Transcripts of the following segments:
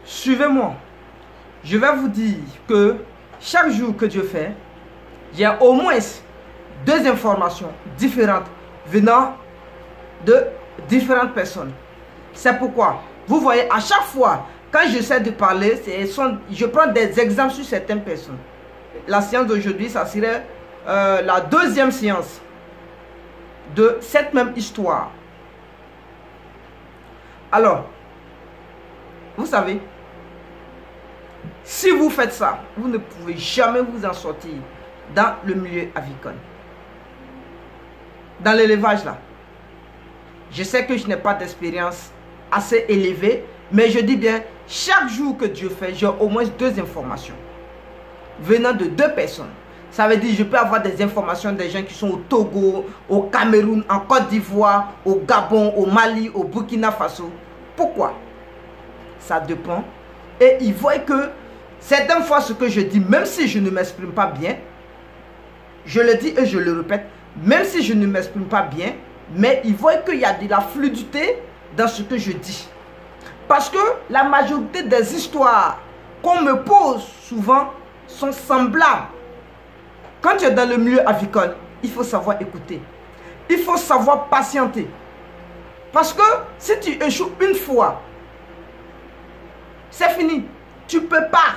Suivez-moi. Je vais vous dire que chaque jour que Dieu fait, il y a au moins 2 informations différentes venant de différentes personnes. C'est pourquoi, vous voyez, à chaque fois, quand j'essaie de parler, je prends des exemples sur certaines personnes. La séance d'aujourd'hui, ça serait la 2e séance de cette même histoire. Alors, vous savez, si vous faites ça, vous ne pouvez jamais vous en sortir dans le milieu avicole. Dans l'élevage là. Je sais que je n'ai pas d'expérience assez élevée, mais je dis bien, chaque jour que Dieu fait, j'ai au moins 2 informations venant de 2 personnes. Ça veut dire que je peux avoir des informations des gens qui sont au Togo, au Cameroun, en Côte d'Ivoire, au Gabon, au Mali, au Burkina Faso. Pourquoi? Ça dépend. Et ils voient que certaines fois ce que je dis, même si je ne m'exprime pas bien, je le dis et je le répète, même si je ne m'exprime pas bien, mais ils voient qu'il y a de la fluidité dans ce que je dis. Parce que la majorité des histoires qu'on me pose souvent sont semblables. Quand tu es dans le milieu avicole, il faut savoir écouter. Il faut savoir patienter. Parce que si tu échoues une fois, c'est fini. Tu ne peux pas.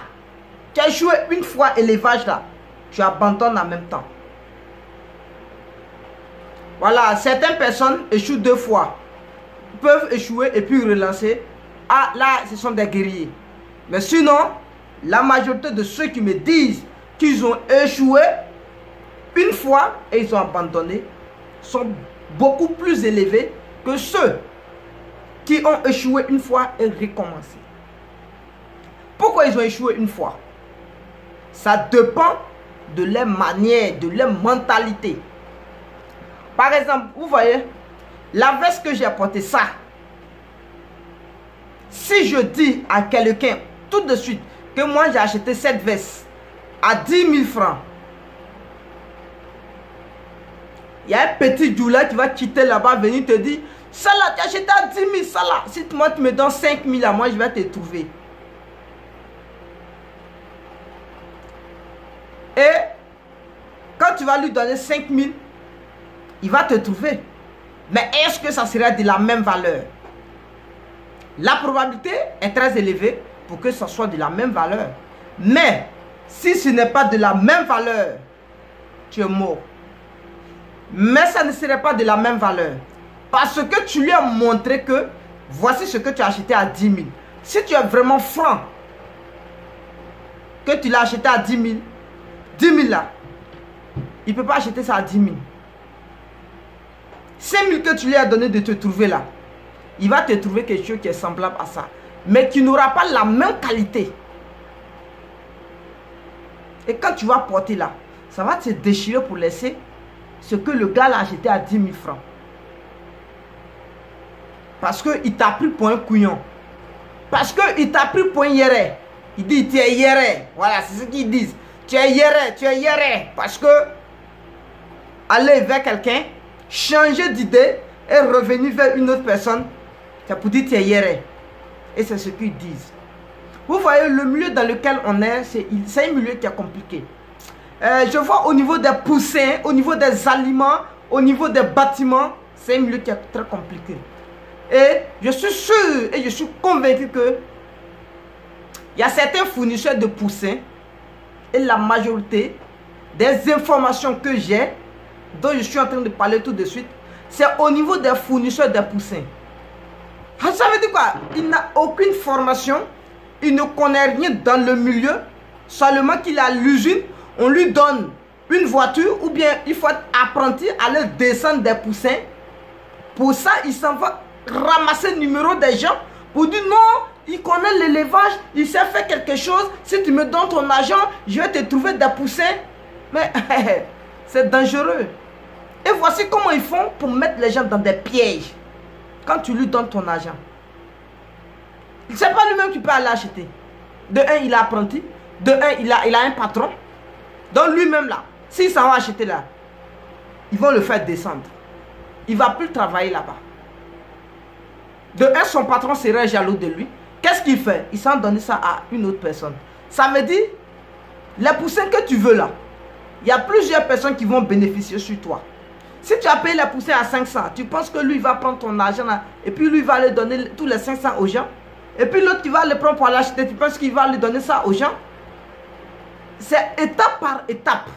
Tu as échoué une fois élevage là. Tu abandonnes en même temps. Voilà, certaines personnes échouent 2 fois. Peuvent échouer et puis relancer. Ah, là, ce sont des guerriers. Mais sinon, la majorité de ceux qui me disent qu'ils ont échoué une fois et ils ont abandonné sont beaucoup plus élevés que ceux qui ont échoué une fois et recommencé. Pourquoi ils ont échoué une fois? Ça dépend de leur manière, de leur mentalité. Par exemple, vous voyez, la veste que j'ai apportée, ça. Si je dis à quelqu'un tout de suite que moi j'ai acheté cette veste à 10 000 francs, il y a un petit doula qui va quitter là-bas, venir te dire, ça là, tu as acheté à 10 000, ça là. Si moi tu me donnes 5 000 à moi, je vais te trouver. Et quand tu vas lui donner 5 000, il va te trouver. Mais est-ce que ça serait de la même valeur? La probabilité est très élevée pour que ça soit de la même valeur. Mais si ce n'est pas de la même valeur, tu es mort. Mais ça ne serait pas de la même valeur. Parce que tu lui as montré que voici ce que tu as acheté à 10 000. Si tu es vraiment franc, que tu l'as acheté à 10 000, 10 000 là, il ne peut pas acheter ça à 10 000. 5 000 que tu lui as donné de te trouver là, il va te trouver quelque chose qui est semblable à ça, mais qui n'aura pas la même qualité. Et quand tu vas porter là, ça va te déchirer pour laisser ce que le gars l'a acheté à 10 000 francs. Parce qu'il t'a pris pour un couillon. Parce qu'il t'a pris pour un yéré. Il dit tu es yéré. Voilà, c'est ce qu'ils disent. Tu es yéré, tu es yéré. Parce que aller vers quelqu'un, changer d'idée et revenir vers une autre personne, c'est pour dire tu es yéré. Et c'est ce qu'ils disent. Vous voyez, le milieu dans lequel on est, c'est un milieu qui est compliqué. Je vois au niveau des poussins, au niveau des aliments, au niveau des bâtiments, c'est un milieu qui est très compliqué. Et je suis sûr et je suis convaincu que il y a certains fournisseurs de poussins et la majorité des informations que j'ai, dont je suis en train de parler tout de suite, c'est au niveau des fournisseurs de poussins. Ça veut dire quoi? Il n'a aucune formation, il ne connaît rien dans le milieu, seulement qu'il a l'usine, on lui donne une voiture ou bien il faut être apprenti à leur descendre des poussins. Pour ça, il s'en va ramasser le numéro des gens pour dire non, il connaît l'élevage, il sait faire quelque chose. Si tu me donnes ton argent, je vais te trouver des poussins. Mais c'est dangereux. Et voici comment ils font pour mettre les gens dans des pièges. Quand tu lui donnes ton argent, c'est pas lui-même qui peut aller acheter. De un, il est apprenti. De un, il a un patron. Donc lui-même là, s'il s'en va acheter là, ils vont le faire descendre. Il ne va plus travailler là-bas. De un, son patron serait jaloux de lui. Qu'est-ce qu'il fait? Il s'en donne ça à une autre personne. Ça me dit, les poussins que tu veux là, il y a plusieurs personnes qui vont bénéficier sur toi. Si tu as payé les poussins à 500, tu penses que lui va prendre ton argent là, et puis lui va aller donner tous les 500 aux gens? Et puis l'autre qui va le prendre pour l'acheter, tu penses qu'il va lui donner ça aux gens? C'est étape par étape.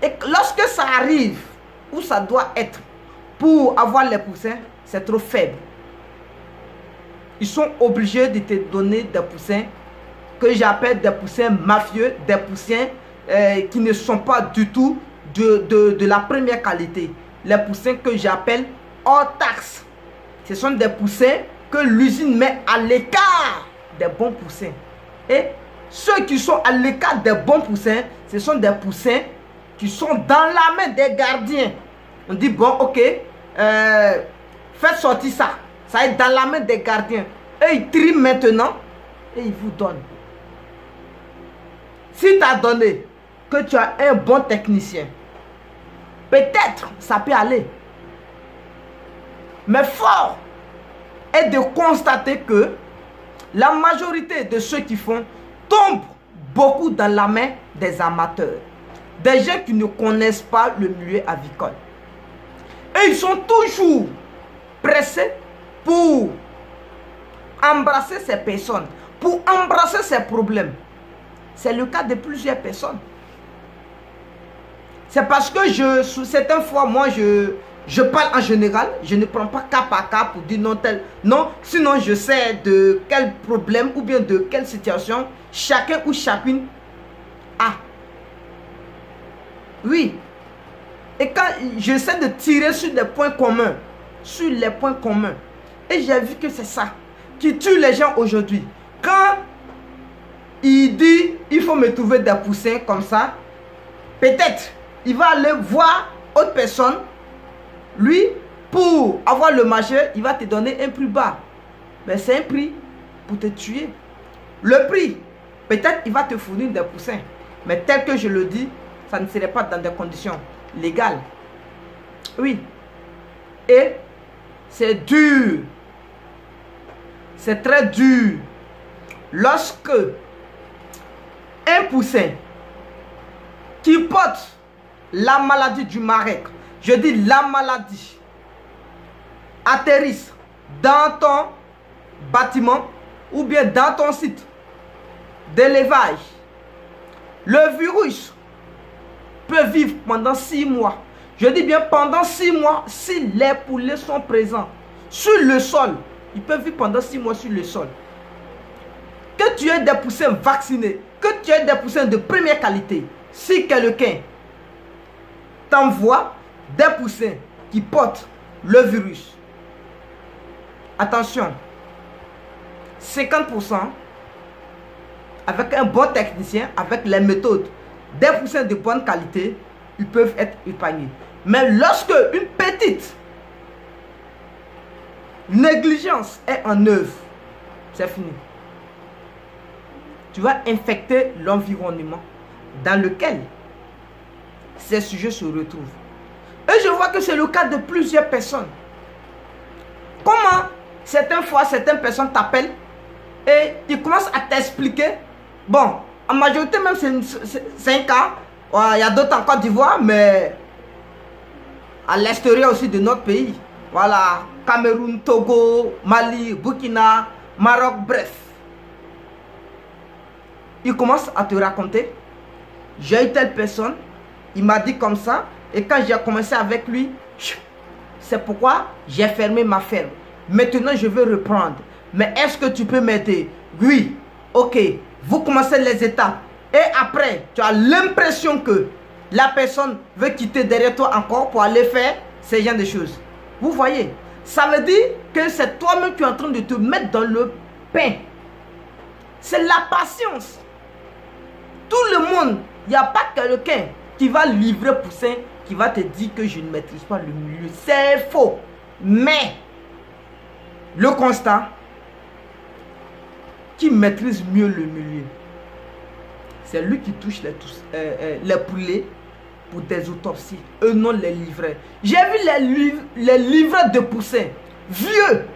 Et lorsque ça arrive, où ça doit être, pour avoir les poussins, c'est trop faible. Ils sont obligés de te donner des poussins que j'appelle des poussins mafieux, des poussins qui ne sont pas du tout de la première qualité. Les poussins que j'appelle hors taxe. Ce sont des poussins que l'usine met à l'écart des bons poussins. Et ceux qui sont à l'écart des bons poussins, ce sont des poussins qui sont dans la main des gardiens. On dit, bon, ok, faites sortir ça. Ça est dans la main des gardiens. Et ils trient maintenant et ils vous donnent. Si tu as donné que tu as un bon technicien, peut-être ça peut aller. Mais fort est de constater que la majorité de ceux qui font tombent beaucoup dans la main des amateurs. Des gens qui ne connaissent pas le milieu avicole. Et ils sont toujours pressés pour embrasser ces personnes, pour embrasser ces problèmes. C'est le cas de plusieurs personnes. C'est parce que certaines fois, moi, je parle en général. Je ne prends pas cas par cas pour dire non tel. Non, sinon je sais de quel problème ou bien de quelle situation chacun ou chacune a. Oui. Et quand j'essaie de tirer sur des points communs, et j'ai vu que c'est ça qui tue les gens aujourd'hui. Quand il dit, il faut me trouver des poussins comme ça, peut-être, il va aller voir autre personne. Lui, pour avoir le marché, il va te donner un prix bas. Mais c'est un prix pour te tuer. Le prix, peut-être il va te fournir des poussins. Mais tel que je le dis, ça ne serait pas dans des conditions légales. Oui. Et c'est dur. C'est très dur. Lorsque un poussin qui porte la maladie du Marek, je dis la maladie, atterrisse dans ton bâtiment ou bien dans ton site d'élevage, le virus peut vivre pendant 6 mois. Je dis bien pendant 6 mois, si les poulets sont présents sur le sol, ils peuvent vivre pendant 6 mois sur le sol. Que tu aies des poussins vaccinés, que tu aies des poussins de première qualité, si quelqu'un t'envoie des poussins qui portent le virus, attention, 50% avec un bon technicien, avec les méthodes, des poussins de bonne qualité, ils peuvent être épargnés. Mais lorsque une petite négligence est en œuvre, c'est fini. Tu vas infecter l'environnement dans lequel ces sujets se retrouvent. Et je vois que c'est le cas de plusieurs personnes. Comment certaines fois, certaines personnes t'appellent et ils commencent à t'expliquer. Bon, en majorité même c'est un cas. Il y a d'autres en Côte d'Ivoire, mais à l'extérieur aussi de notre pays. Voilà, Cameroun, Togo, Mali, Burkina, Maroc, bref. Il commence à te raconter. J'ai eu telle personne, il m'a dit comme ça. Et quand j'ai commencé avec lui, c'est pourquoi j'ai fermé ma ferme. Maintenant, je veux reprendre. Mais est-ce que tu peux m'aider? Oui, ok. Vous commencez les étapes. Et après, tu as l'impression que la personne veut quitter derrière toi encore pour aller faire ce genre de choses. Vous voyez? Ça veut dire que c'est toi-même qui es en train de te mettre dans le pain. C'est la patience. Tout le monde, il n'y a pas quelqu'un qui va livrer poussin, qui va te dire que je ne maîtrise pas le milieu. C'est faux. Mais, le constat, qui maîtrise mieux le milieu, c'est lui qui touche les poulets pour des autopsies, eux non les livreurs. J'ai vu les livreurs de poussins, vieux.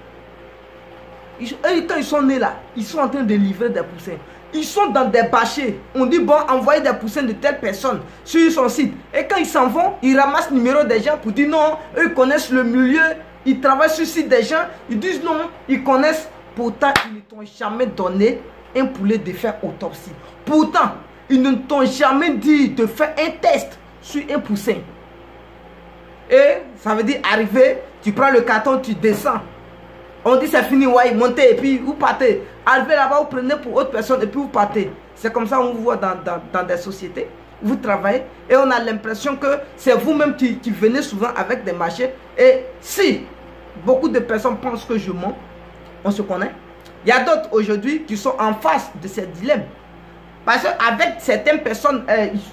Eux, quand ils sont nés là, ils sont en train de livrer des poussins. Ils sont dans des bâchers. On dit, bon, envoyez des poussins de telle personne sur son site. Et quand ils s'en vont, ils ramassent le numéro des gens pour dire non, eux ils connaissent le milieu, ils travaillent sur le site des gens. Ils disent non, ils connaissent. Pourtant, ils ne t'ont jamais donné un poulet de faire autopsie. Pourtant, ils ne t'ont jamais dit de faire un test sur un poussin. Et ça veut dire arriver, tu prends le carton, tu descends. On dit c'est fini, ouais, montez et puis vous partez. Arrivez là-bas, vous prenez pour autre personne et puis vous partez. C'est comme ça qu'on vous voit dans des sociétés. Vous travaillez et on a l'impression que c'est vous-même qui venez souvent avec des marchés. Et si beaucoup de personnes pensent que je mens, on se connaît. Il y a d'autres aujourd'hui qui sont en face de ces dilemmes. Parce qu'avec certaines personnes,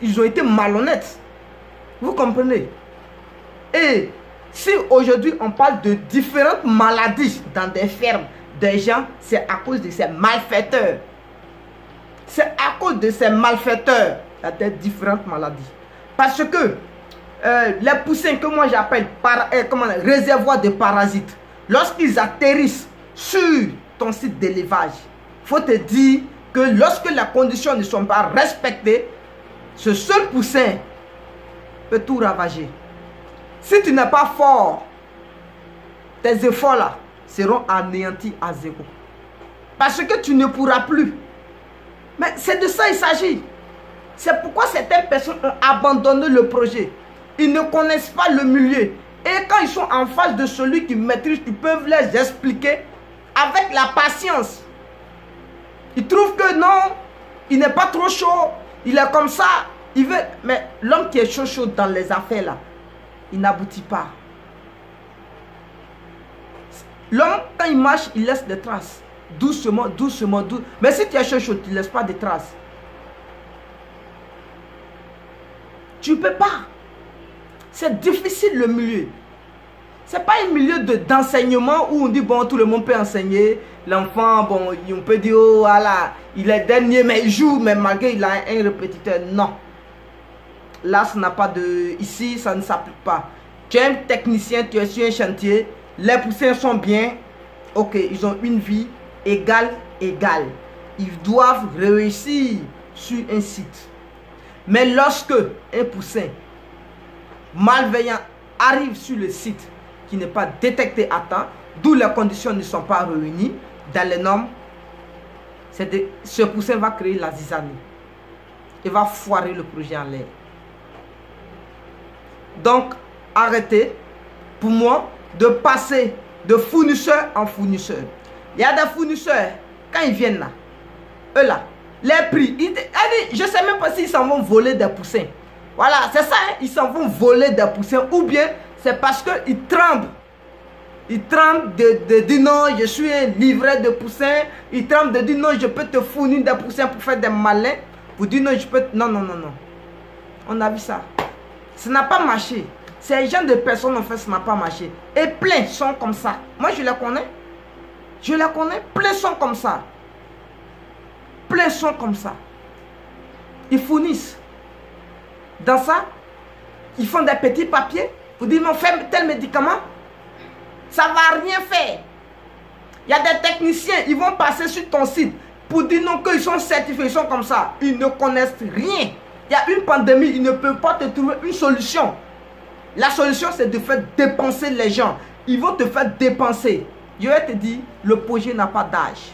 ils ont été malhonnêtes. Vous comprenez? Et si aujourd'hui on parle de différentes maladies dans des fermes des gens, c'est à cause de ces malfaiteurs. C'est à cause de ces malfaiteurs qu'il y a des différentes maladies. Parce que les poussins que moi j'appelle réservoirs de parasites, lorsqu'ils atterrissent sur ton site d'élevage, il faut te dire que lorsque les conditions ne sont pas respectées, ce seul poussin peut tout ravager. Si tu n'es pas fort, tes efforts là seront anéantis à zéro. Parce que tu ne pourras plus. Mais c'est de ça il s'agit. C'est pourquoi certaines personnes ont abandonné le projet. Ils ne connaissent pas le milieu. Et quand ils sont en face de celui qui maîtrise, tu peux les expliquer avec la patience. Ils trouvent que non, il n'est pas trop chaud. Il est comme ça. Il veut... Mais l'homme qui est chaud dans les affaires là, il n'aboutit pas. L'homme, quand il marche, il laisse des traces. Doucement, doucement, doucement. Mais si tu es chaud, tu ne laisses pas de traces. Tu ne peux pas. C'est difficile le milieu. Ce n'est pas un milieu d'enseignement où on dit, bon, tout le monde peut enseigner. L'enfant, bon, on peut dire, oh, voilà, il est dernier, mais il joue, mais malgré il a un répétiteur. Non. Là, ça n'a pas de... Ici, ça ne s'applique pas. Tu es un technicien, tu es sur un chantier. Les poussins sont bien. Ok, ils ont une vie égale. Ils doivent réussir sur un site. Mais lorsque un poussin malveillant arrive sur le site qui n'est pas détecté à temps, d'où les conditions ne sont pas réunies dans les normes, ce poussin va créer la zizanie. Il va foirer le projet en l'air. Donc, arrêtez, pour moi, de passer de fournisseur en fournisseur. Il y a des fournisseurs, quand ils viennent là, eux là, les prix, je ne sais même pas s'ils s'en vont voler des poussins. Voilà, c'est ça, hein, ils s'en vont voler des poussins. Ou bien, c'est parce qu'ils tremblent. Ils tremblent de dire non, je suis un livret de poussins. Ils tremblent de dire non, je peux te fournir des poussins pour faire des malins. Pour dire non, je peux... Non. On a vu ça. Ça n'a pas marché. Ces gens de personnes en fait, ça n'a pas marché. Et plein sont comme ça. Moi, je les connais. Je les connais. Plein sont comme ça. Plein sont comme ça. Ils fournissent. Dans ça, ils font des petits papiers pour dire non, fais tel médicament. Ça ne va rien faire. Il y a des techniciens, ils vont passer sur ton site pour dire non, qu'ils sont certifiés, ils sont comme ça. Ils ne connaissent rien. Il y a une pandémie, ils ne peuvent pas te trouver une solution. La solution, c'est de faire dépenser les gens. Ils vont te faire dépenser. Je vais te dire, le projet n'a pas d'âge.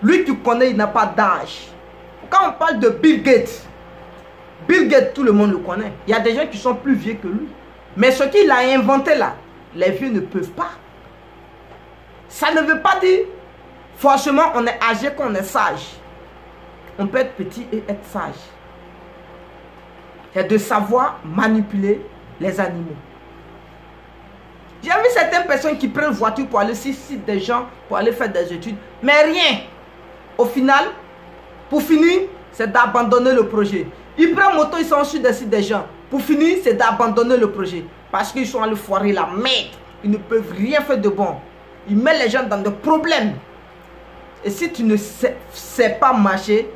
Lui, tu connais, il n'a pas d'âge. Quand on parle de Bill Gates, tout le monde le connaît. Il y a des gens qui sont plus vieux que lui. Mais ce qu'il a inventé là, les vieux ne peuvent pas. Ça ne veut pas dire forcément on est âgé qu'on est sage. On peut être petit et être sage. C'est de savoir manipuler les animaux. J'ai vu certaines personnes qui prennent voiture pour aller sur site des gens, pour aller faire des études, mais rien. Au final, pour finir, c'est d'abandonner le projet. Ils prennent moto, ils sont sur des sites des gens. Pour finir, c'est d'abandonner le projet. Parce qu'ils sont allés foirer la merde. Ils ne peuvent rien faire de bon. Ils mettent les gens dans des problèmes. Et si tu ne sais pas marcher,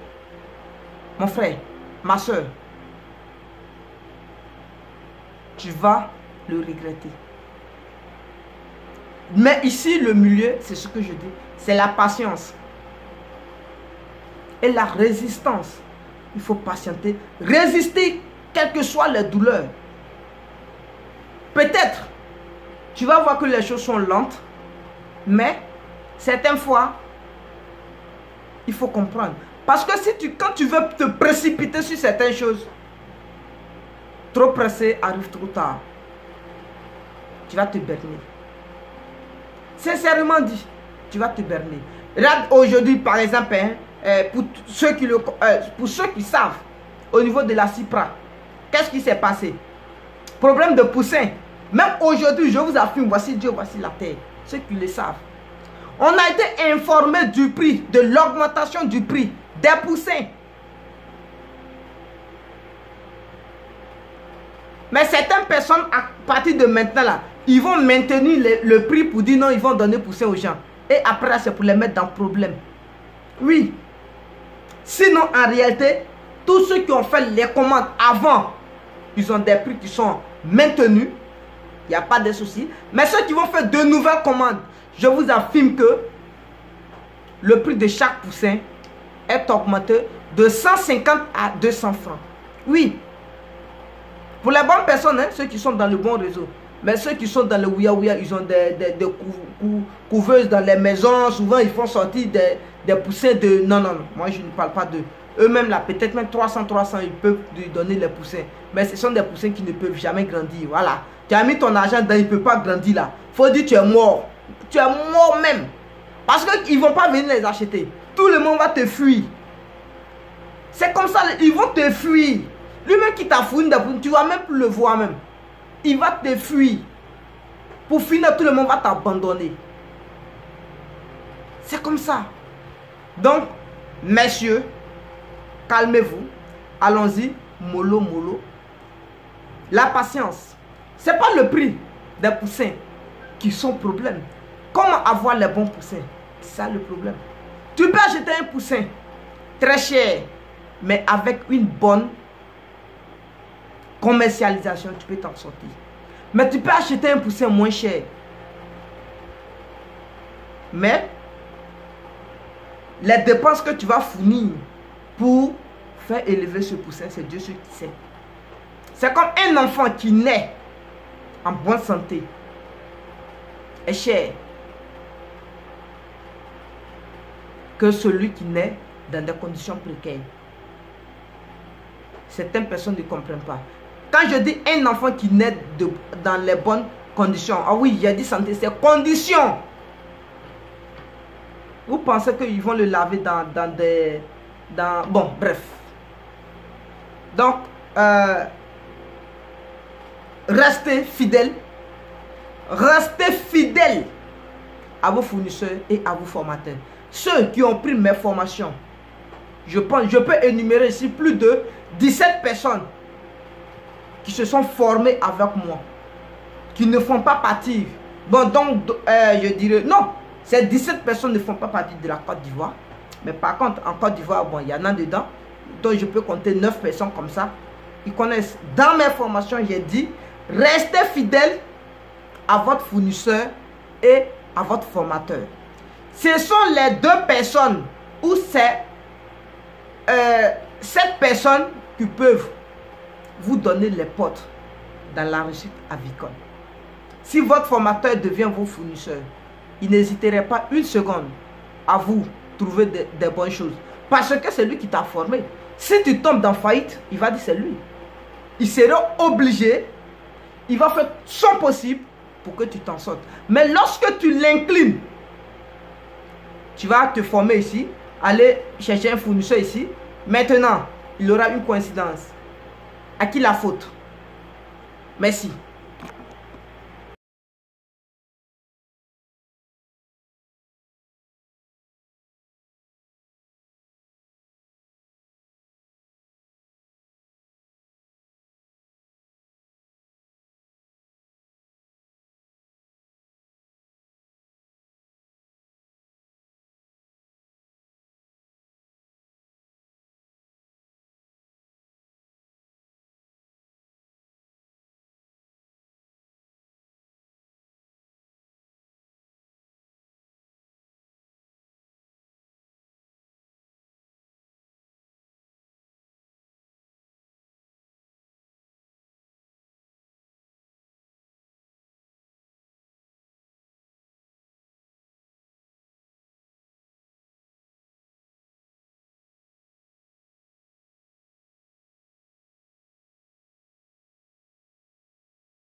mon frère, ma soeur, tu vas le regretter. Mais ici, le milieu, c'est ce que je dis, c'est la patience. Et la résistance. Il faut patienter. Résister, quelles que soient les douleurs. Peut-être, tu vas voir que les choses sont lentes, mais certaines fois, il faut comprendre. Parce que quand tu veux te précipiter sur certaines choses, trop pressé arrive trop tard. Tu vas te berner. Sincèrement dit, tu vas te berner. Regarde aujourd'hui, par exemple, pour ceux qui savent, au niveau de la CIPRA, qu'est-ce qui s'est passé? Problème de poussin. Même aujourd'hui, je vous affirme, voici Dieu, voici la terre. Ceux qui le savent. On a été informé du prix, de l'augmentation du prix des poussins. Mais certaines personnes, à partir de maintenant, là, ils vont maintenir le prix pour dire non, ils vont donner poussin aux gens. Et après, c'est pour les mettre dans le problème. Oui. Sinon, en réalité, tous ceux qui ont fait les commandes avant, ils ont des prix qui sont maintenus. Il n'y a pas de souci. Mais ceux qui vont faire de nouvelles commandes, je vous affirme que le prix de chaque poussin est augmenté de 150 à 200 francs. Oui. Pour les bonnes personnes, hein, ceux qui sont dans le bon réseau. Mais ceux qui sont dans le ouïa-ouïa, ils ont des couveuses dans les maisons. Souvent, ils font sortir des poussins de... Non, non, non. Moi, je ne parle pas d'eux. Eux-mêmes, là, peut-être même 300, ils peuvent lui donner les poussins. Mais ce sont des poussins qui ne peuvent jamais grandir. Voilà. Tu as mis ton argent dedans, il ne peut pas grandir là. Faut dire que tu es mort. Tu es mort même. Parce qu'ils ne vont pas venir les acheter. Tout le monde va te fuir. C'est comme ça, ils vont te fuir. Lui-même qui t'a fourni, tu ne vas même plus le voir même. Il va te fuir. Pour finir, tout le monde va t'abandonner. C'est comme ça. Donc, messieurs, calmez-vous. Allons-y, mollo, mollo. La patience. Ce n'est pas le prix des poussins qui sont problème. Comment avoir les bons poussins? C'est ça le problème. Tu peux acheter un poussin très cher, mais avec une bonne commercialisation, tu peux t'en sortir. Mais tu peux acheter un poussin moins cher. Mais les dépenses que tu vas fournir pour faire élever ce poussin, c'est Dieu seul qui sait. C'est comme un enfant qui naît en bonne santé est cher que celui qui naît dans des conditions précaires. Certaines personnes ne comprennent pas. Quand je dis un enfant qui naît dans les bonnes conditions, ah oui, j'ai dit santé, c'est conditions. Vous pensez qu'ils vont le laver dans des... Bon, bref. Donc, restez fidèles. Restez fidèles à vos fournisseurs et à vos formateurs. Ceux qui ont pris mes formations, je peux énumérer ici plus de 17 personnes qui se sont formées avec moi, qui ne font pas partie. Bon, donc, je dirais, non, ces 17 personnes ne font pas partie de la Côte d'Ivoire. Mais par contre, en Côte d'Ivoire, bon, il y en a dedans. Donc, je peux compter 9 personnes comme ça. Ils connaissent. Dans mes formations, j'ai dit, restez fidèles à votre fournisseur et à votre formateur. Ce sont les deux personnes ou c'est 7 personnes qui peuvent vous donner les portes dans la réussite avicole. Si votre formateur devient vos fournisseurs, il n'hésiterait pas une seconde à vous trouver des bonnes choses. Parce que c'est lui qui t'a formé. Si tu tombes dans faillite, il va dire c'est lui. Il sera obligé, il va faire son possible pour que tu t'en sortes. Mais lorsque tu l'inclines, tu vas te former ici, aller chercher un fournisseur ici. Maintenant, il aura une coïncidence. À qui la faute? Merci.